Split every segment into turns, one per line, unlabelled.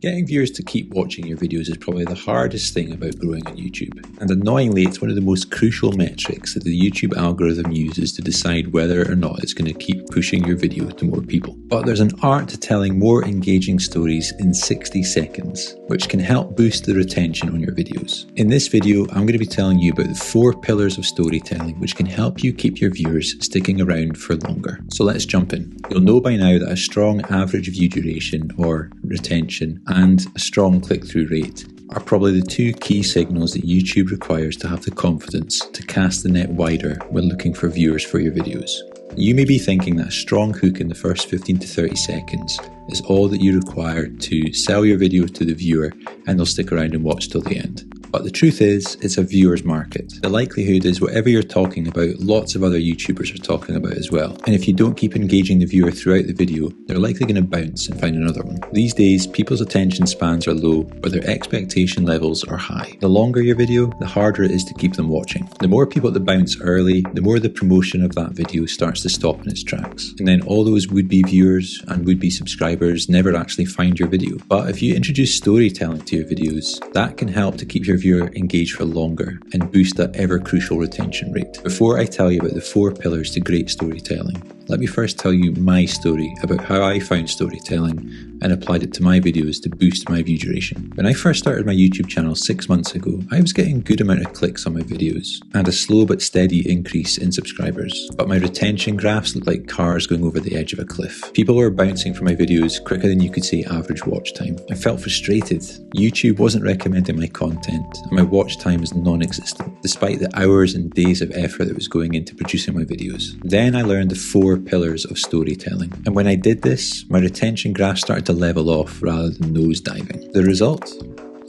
Getting viewers to keep watching your videos is probably the hardest thing about growing on YouTube. And annoyingly, it's one of the most crucial metrics that the YouTube algorithm uses to decide whether or not it's going to keep pushing your video to more people. But there's an art to telling more engaging stories in 60 seconds, which can help boost the retention on your videos. In this video, I'm going to be telling you about the 4 pillars of storytelling which can help you keep your viewers sticking around for longer. So let's jump in. You'll know by now that a strong average view duration or retention and a strong click-through rate are probably the 2 key signals that YouTube requires to have the confidence to cast the net wider when looking for viewers for your videos. You may be thinking that a strong hook in the first 15 to 30 seconds is all that you require to sell your video to the viewer and they'll stick around and watch till the end. But the truth is, it's a viewer's market. The likelihood is whatever you're talking about, lots of other YouTubers are talking about as well. And if you don't keep engaging the viewer throughout the video, they're likely going to bounce and find another one. These days, people's attention spans are low, but their expectation levels are high. The longer your video, the harder it is to keep them watching. The more people that bounce early, the more the promotion of that video starts to stop in its tracks. And then all those would-be viewers and would-be subscribers never actually find your video. But if you introduce storytelling to your videos, that can help to keep your viewer engaged for longer and boost that ever crucial retention rate. Before I tell you about the 4 pillars to great storytelling, let me first tell you my story about how I found storytelling and applied it to my videos to boost my view duration. When I first started my YouTube channel 6 months ago, I was getting a good amount of clicks on my videos and a slow but steady increase in subscribers. But my retention graphs looked like cars going over the edge of a cliff. People were bouncing from my videos quicker than you could say average watch time. I felt frustrated. YouTube wasn't recommending my content and my watch time was non-existent, despite the hours and days of effort that was going into producing my videos. Then I learned the 4 pillars of storytelling. And when I did this, my retention graph started to level off rather than nosediving. The result?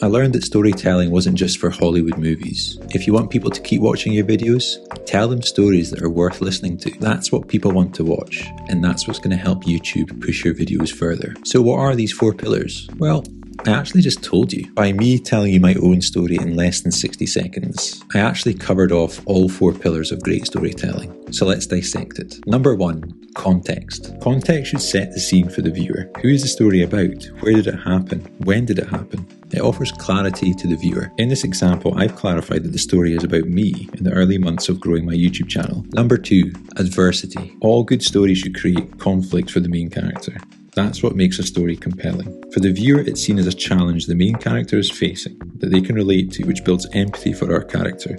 I learned that storytelling wasn't just for Hollywood movies. If you want people to keep watching your videos, tell them stories that are worth listening to. That's what people want to watch, and that's what's going to help YouTube push your videos further. So what are these 4 pillars? Well, I actually just told you. By me telling you my own story in less than 60 seconds, I actually covered off all 4 pillars of great storytelling. So let's dissect it. Number 1, context. Context should set the scene for the viewer. Who is the story about? Where did it happen? When did it happen? It offers clarity to the viewer. In this example, I've clarified that the story is about me in the early months of growing my YouTube channel. Number 2, adversity. All good stories should create conflict for the main character. That's what makes a story compelling. For the viewer, it's seen as a challenge the main character is facing, that they can relate to, which builds empathy for our character,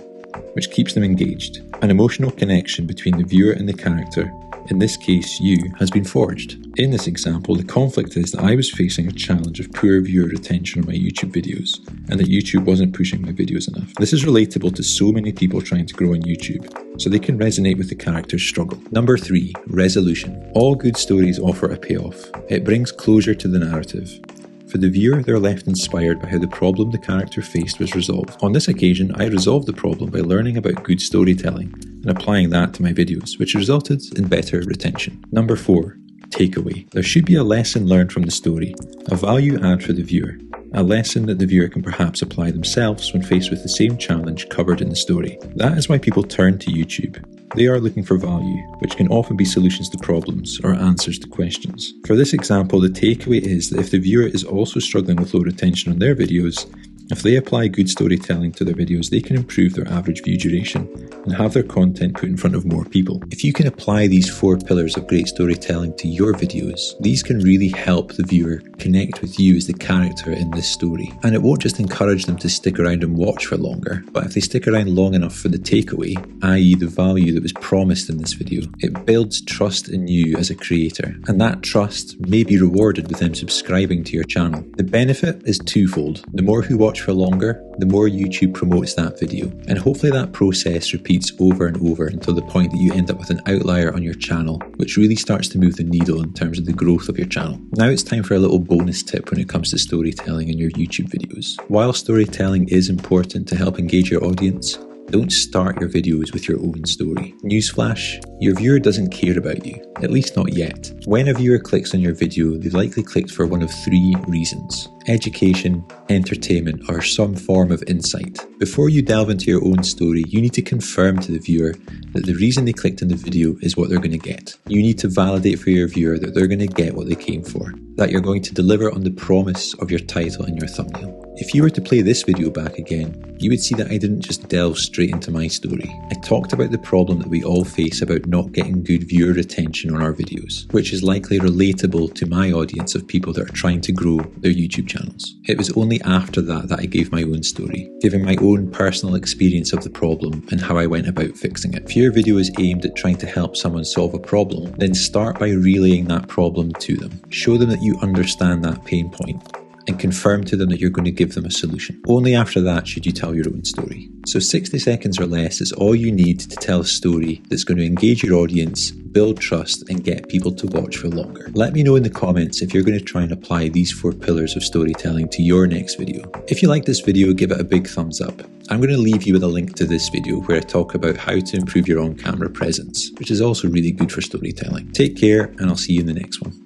which keeps them engaged. An emotional connection between the viewer and the character, in this case you, has been forged. In this example, the conflict is that I was facing a challenge of poor viewer retention on my YouTube videos, and that YouTube wasn't pushing my videos enough. This is relatable to so many people trying to grow on YouTube, so they can resonate with the character's struggle. Number 3, resolution. All good stories offer a payoff. It brings closure to the narrative. For the viewer, they're left inspired by how the problem the character faced was resolved. On this occasion, I resolved the problem by learning about good storytelling and applying that to my videos, which resulted in better retention. Number 4, takeaway. There should be a lesson learned from the story, a value add for the viewer, a lesson that the viewer can perhaps apply themselves when faced with the same challenge covered in the story. That is why people turn to YouTube. They are looking for value, which can often be solutions to problems or answers to questions. For this example, the takeaway is that if the viewer is also struggling with low retention on their videos, if they apply good storytelling to their videos, they can improve their average view duration and have their content put in front of more people. If you can apply these 4 pillars of great storytelling to your videos, these can really help the viewer connect with you as the character in this story. And it won't just encourage them to stick around and watch for longer, but if they stick around long enough for the takeaway, i.e. the value that was promised in this video, it builds trust in you as a creator. And that trust may be rewarded with them subscribing to your channel. The benefit is twofold. The more who watch for longer, the more YouTube promotes that video. And hopefully that process repeats over and over until the point that you end up with an outlier on your channel, which really starts to move the needle in terms of the growth of your channel. Now it's time for a little bonus tip when it comes to storytelling in your YouTube videos. While storytelling is important to help engage your audience, don't start your videos with your own story. Newsflash, your viewer doesn't care about you, at least not yet. When a viewer clicks on your video, they've likely clicked for one of 3 reasons. education, entertainment, or some form of insight. Before you delve into your own story, you need to confirm to the viewer that the reason they clicked on the video is what they're going to get. You need to validate for your viewer that they're going to get what they came for, that you're going to deliver on the promise of your title and your thumbnail. If you were to play this video back again, you would see that I didn't just delve straight into my story. I talked about the problem that we all face about not getting good viewer retention on our videos, which is likely relatable to my audience of people that are trying to grow their YouTube channels. It was only after that I gave my own story, giving my own personal experience of the problem and how I went about fixing it. If your video is aimed at trying to help someone solve a problem, then start by relaying that problem to them. Show them that you understand that pain point, and confirm to them that you're going to give them a solution. Only after that should you tell your own story. So 60 seconds or less is all you need to tell a story that's going to engage your audience, build trust, and get people to watch for longer. Let me know in the comments if you're going to try and apply these 4 pillars of storytelling to your next video. If you like this video, give it a big thumbs up. I'm going to leave you with a link to this video where I talk about how to improve your on-camera presence, which is also really good for storytelling. Take care, and I'll see you in the next one.